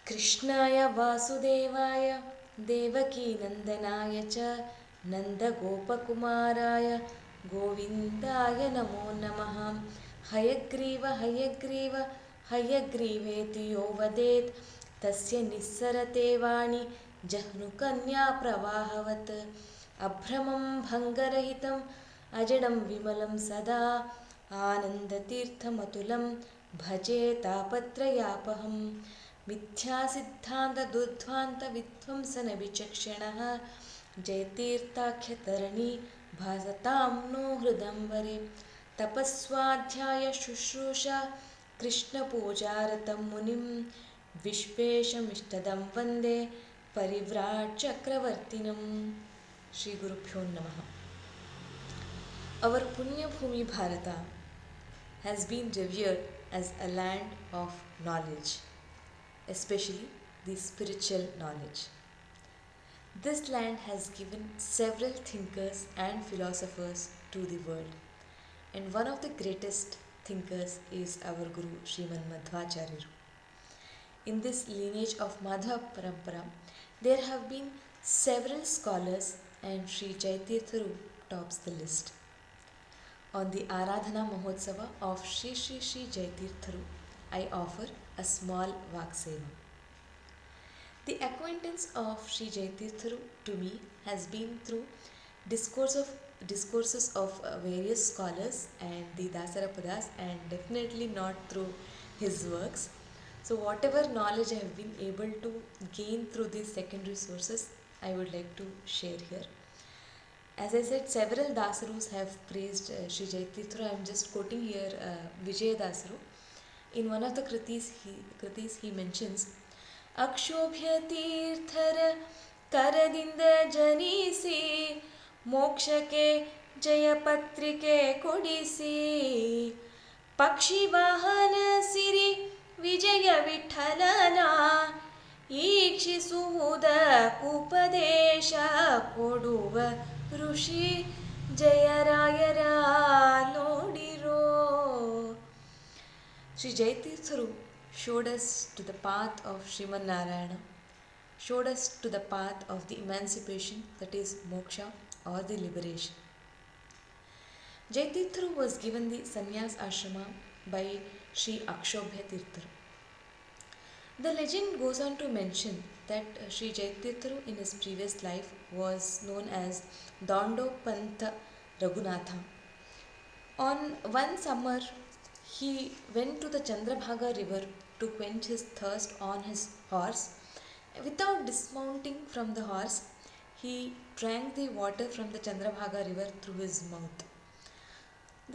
कृष्णाय वासुदेवाय देवकीनन्दनाय च नन्दगोपकुमाराय गोविन्दाय नमो नमः। हयग्रीव हयग्रीव हयग्रीवेति यो वदेत् तस्य निस्सरते वाणि जह्नुकन्याप्रवाहवत्। अभ्रमं भङ्गरहितम् अजडं विमलं सदा आनन्दतीर्थमतुलं भजे तापत्रयापहम्। मिथ्यासिद्धान्तदुर्ध्वान्तविध्वंसनविचक्षणः जयतीर्थाख्यतरणी भासतां नो हृदम्बरे। तपस्वाध्यायशुश्रूषा कृष्णपूजारतं मुनिं विश्वेशमिष्टदं वन्दे परिव्राट्चक्रवर्तिनं। श्रीगुरुभ्यो नमः. Our Punya Bhumi Bharata has been revered as a land of knowledge, especially the spiritual knowledge. This land has given several thinkers and philosophers to the world, and one of the greatest thinkers is our Guru Sriman Madhvacharya. In this lineage of Madhva Parampara, there have been several scholars, and SriJayateertharu tops the list. On the Aradhana Mahotsava of Sri Jayateertharu, I offer a small Vakseva. The acquaintance of Sri Jayateertharu to me has been through discourses of various scholars and the Dasarapadas, and definitely not through his works. So whatever knowledge I have been able to gain through these secondary sources, I would like to share here. As I said, several Dasarus have praised Sri Jayateertharu. I am just quoting here Vijaya Dasaru. In one of the kritis he mentions, Akshobhyateerthar karadinda janisi mokshake jayapatrike kodisi pakshi vahana siri vijaya vithalana ಈಕ್ಷಿಸುವುದ ಉಪದೇಶ ಕೊಡುವ ಋಷಿ ಜಯರಾಯರ ನೋಡಿರೋ. Sri Jayateertharu showed us to the path of Sriman Narayana, showed us to the path of the emancipation, that is moksha or the liberation. Jayateertharu was given the sannyas ashrama by Sri Akshobhyateertharu. The legend goes on to mention that Sri Jayateertharu in his previous life was known as Dandopantha Raghunatha. On one summer, he went to the Chandrabhaga river to quench his thirst on his horse. Without dismounting from the horse, he drank the water from the Chandrabhaga river through his mouth.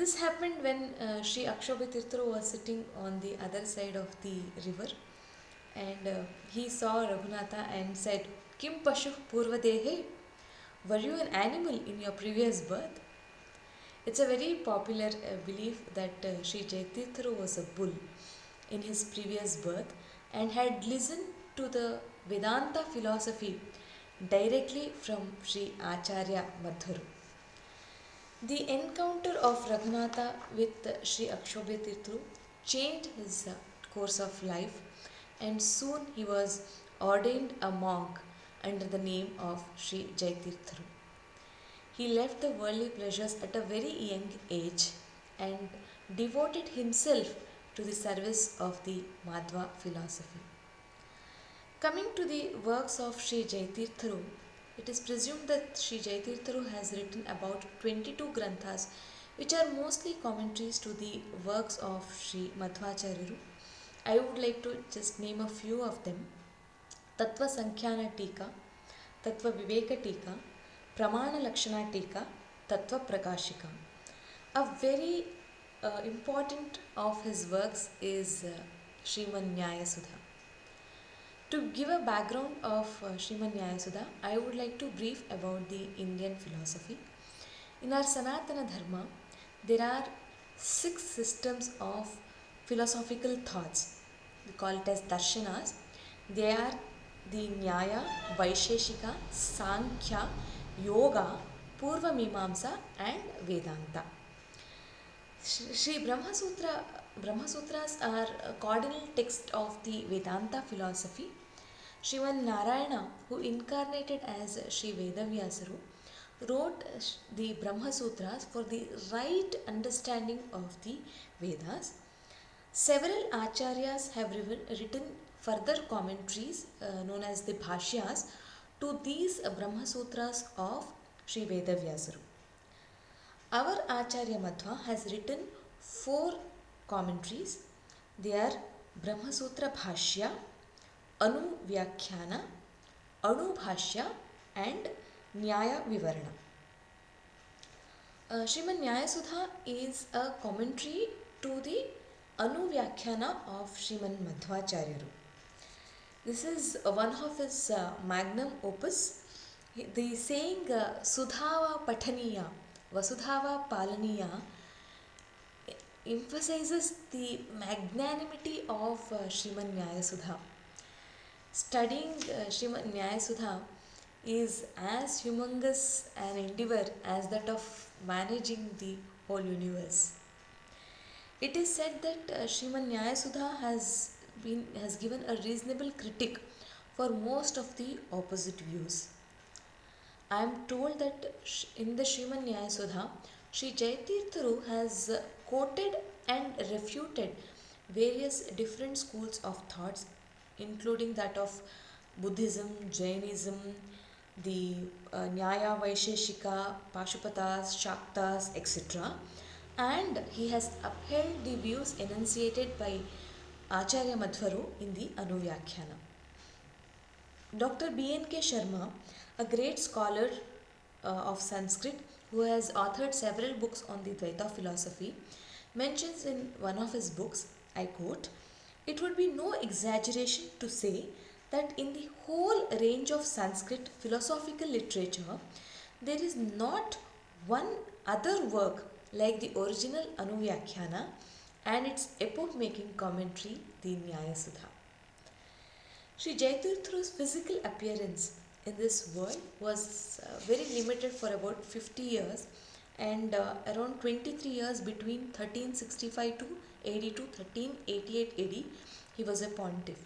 This happened when Sri Akshobhyateertharu was sitting on the other side of the river, and he saw Raghunatha and said, Kim Pashu Purvadehe? Were you an animal in your previous birth? It's a very popular belief that Sri Jayateertharu was a bull in his previous birth and had listened to the Vedanta philosophy directly from Sri Acharya Madhuru. The encounter of Raghunatha with Sri Akshobhyateertharu changed his course of life, and soon he was ordained a monk under the name of Sri Jayateertharu. He left the worldly pleasures at a very young age and devoted himself to the service of the Madhva philosophy. Coming to the works of Sri Jayateertharu, it is presumed that Sri Jayateertharu has written about 22 granthas, which are mostly commentaries to the works of Sri Madhvacharya. I would like to just name a few of them. Tattva Sankhyaana Tika, Tattva Viveka Tika, Pramana Lakshana Tika, Tattva Prakashika. A very important of his works is Sriman Nyaya Sudha. To give a background of Sriman Nyaya Sudha, I would like to brief about the Indian philosophy. In our Sanatana Dharma, there are 6 systems of philosophical thoughts. We call it as darshanas. They are the Nyaya, Vaisheshika, Sankhya, Yoga, Purva Mimamsa and Vedanta. Sri Brahma Sutra Brahma Sutras are a cardinal text of the Vedanta philosophy. Sriman Narayana, who incarnated as Sri Vedavyasaru, wrote the Brahma Sutras for the right understanding of the Vedas. Several acharyas have written further commentaries known as the Bhashyas to these Brahma Sutras of Sri Vedavyasaru. Our Acharya Madhva has written four commentaries. They are Brahma Sutra Bhashya, Anu Vyakhyana, Anu Bhashya and Nyaya Vivarana. Sriman Nyaya Sudha is a commentary to the Anu Vyakhyana of Sriman Madhvacharyaru. This is one of his magnum opus. The saying Sudhava Pathaniya, Vasudhava Palaniya emphasizes the magnanimity of Sriman Nyaya Sudha. Studying Sriman Nyaya Sudha is as humongous an endeavor as that of managing the whole universe. It is said that Sriman Nyaya Sudha has given a reasonable critique for most of the opposite views. I am told that in the Sriman Nyaya Sudha, Sri Jayateertharu has quoted and refuted various different schools of thoughts, including that of Buddhism, Jainism, the Nyaya Vaisheshika, Pashupatas, Shaktas, etc. And he has upheld the views enunciated by Acharya Madhvaru in the Anuvyakhyana. Dr. B.N.K. Sharma, a great scholar of Sanskrit who has authored several books on the Dvaita philosophy, mentions in one of his books, I quote, "It would be no exaggeration to say that in the whole range of Sanskrit philosophical literature, there is not one other work like the original Anuvyakhyana and its epoch-making commentary, the Nyaya Sudha." Sri Jayateertharu's physical appearance in this world was very limited for about 50 years and around 23 years between 1365 to AD to 1388 AD, he was a pontiff.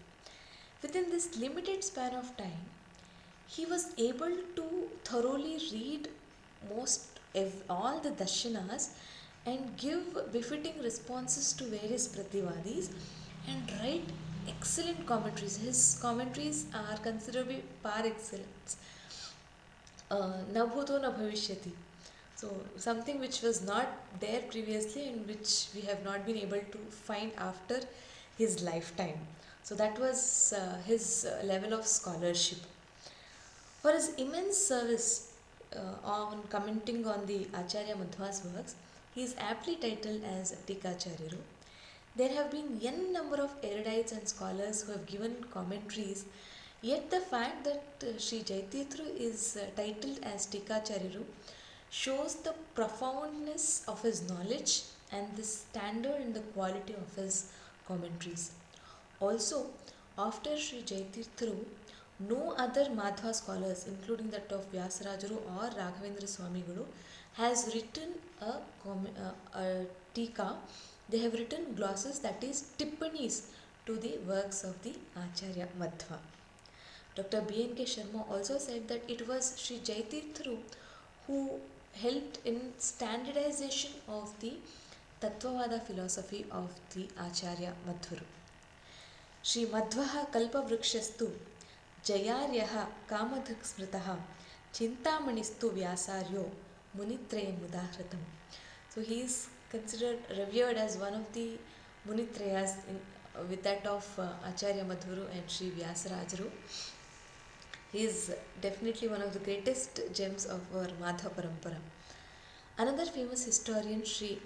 Within this limited span of time, he was able to thoroughly read all the darshanas and give befitting responses to various prativadis and write excellent commentaries. His commentaries are considered par excellence. Na bhuto na bhavishyati. So something which was not there previously and which we have not been able to find after his lifetime. So that was his level of scholarship. For his immense service on commenting on the Acharya Madhva's works, he is aptly titled as Tikacharyaru. There have been n number of erudites and scholars who have given commentaries, yet the fact that Sri Jayateertharu is titled as Tikacharyaru shows the profoundness of his knowledge and the standard and the quality of his commentaries. Also, after Sri Jayateertharu, no other Madhva scholars, including that of Vyasarajaru or Raghavendra Swami Guru, has written a tika. They have written glosses, that is tippanis, to the works of the Acharya Madhva. Dr. B.N.K. Sharma also said that it was Sri Jayateertharu who helped in standardization of the Tattvavada philosophy of the Acharya Madhvaru. Sri Madhvaha Kalpavrukshastu Jayaryah Kamadhik Smritaha Chintamanistu Vyasaryo Munitrayam Udahratam. So he is considered revered as one of the Munitrayas with that of Acharya Madhvaru and Sri Vyasarajaru. He is definitely one of the greatest gems of our Madhva Parampara. Another famous historian, Sri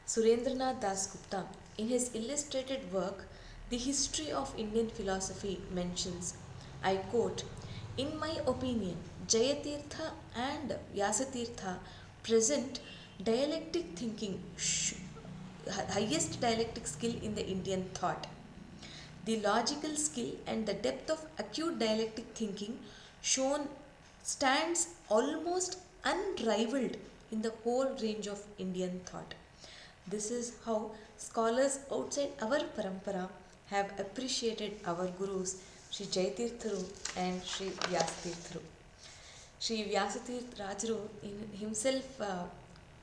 Surendranath Das Gupta, in his illustrated work, The History of Indian Philosophy, mentions, I quote, "In my opinion, Jayateertha and Vyasateertha present dialectic thinking, highest dialectic skill in the Indian thought. The logical skill and the depth of acute dialectic thinking shown stands almost unrivaled in the whole range of Indian thought. This is how scholars outside our parampara have appreciated our gurus Sri Jayateertharu and Sri Vyasateertharu. Sri Vyasateertharu in himself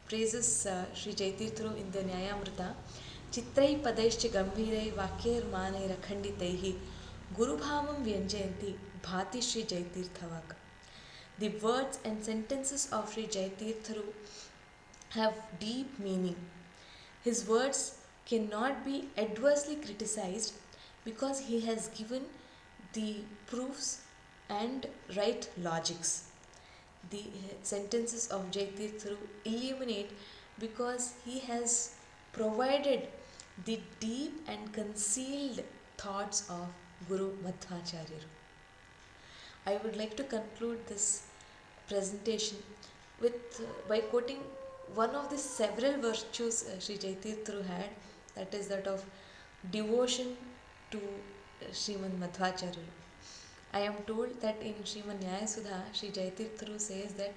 praises Sri Jayateertharu in the Nyayamrita. Chitrai padaischa gambhirai vakyair manair akhanditaihi gurubhavam vyanjayanti bhati Sri Jayateerthavaka. The words and sentences of Sri Jayateertharu have deep meaning. His words cannot be adversely criticized because he has given the proofs and right logics. The sentences of Jayateertharu illuminate because he has provided the deep and concealed thoughts of Guru Madhvacharya. I would like to conclude this presentation with by quoting one of the several virtues Sri Jayateertharu had, that is that of devotion to Srimad Madhvacharya. I am told that in Srimad Nyayasudha, Sri Jayateertharu says that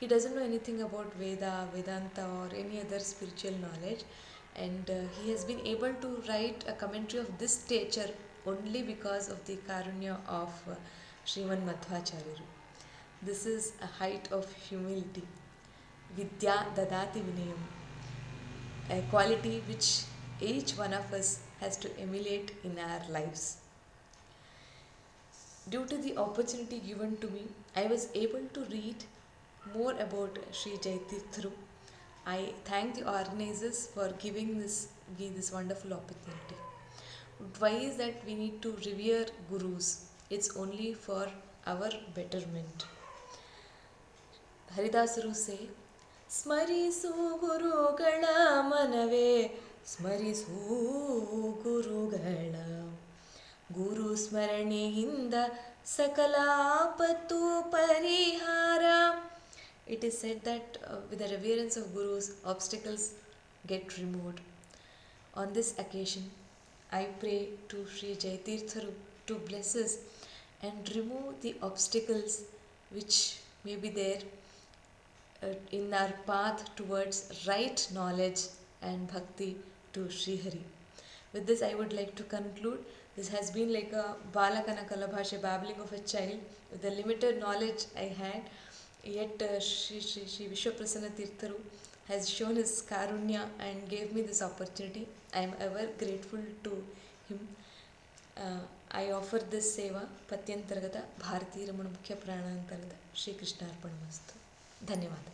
he doesn't know anything about Veda, Vedanta or any other spiritual knowledge, and he has been able to write a commentary of this stature only because of the karunya of Srimad Madhvacharya. This is a height of humility. Vidya dadati vinayam, a quality which each one of us has to emulate in our lives. Due to the opportunity given to me, I was able to read more about Sri Jayateertharu. I thank the organizers for giving this wonderful opportunity. Why is that we need to revere gurus? It's only for our betterment. Haridasaru say, ಸ್ಮರಿಸು ಗುರುಗಳ ಮನವೇ ಸ್ಮರಿಸು ಗುರುಗಳ ಗುರು ಸ್ಮರಣೆಯಿಂದ ಸಕಲ ಆಪತ್ತು ಪರಿಹಾರ. It is said that with the reverence of gurus, obstacles get removed. On this occasion, I pray to Sri Jayateertharu to bless us and remove the obstacles which may be there in our path towards right knowledge and bhakti to Sri Hari. With this, I would like to conclude. This has been like a balakana kalabhasha, babbling of a child with the limited knowledge I had. Yet Sri Vishwaprasanna Tirtharu has shown his karunya and gave me this opportunity. I am ever grateful to him. I offer this seva Patyantaragata Bharati Ramana Mukhya Pranantaragata Shri Krishna Arpanamastu. ಧನ್ಯವಾದ.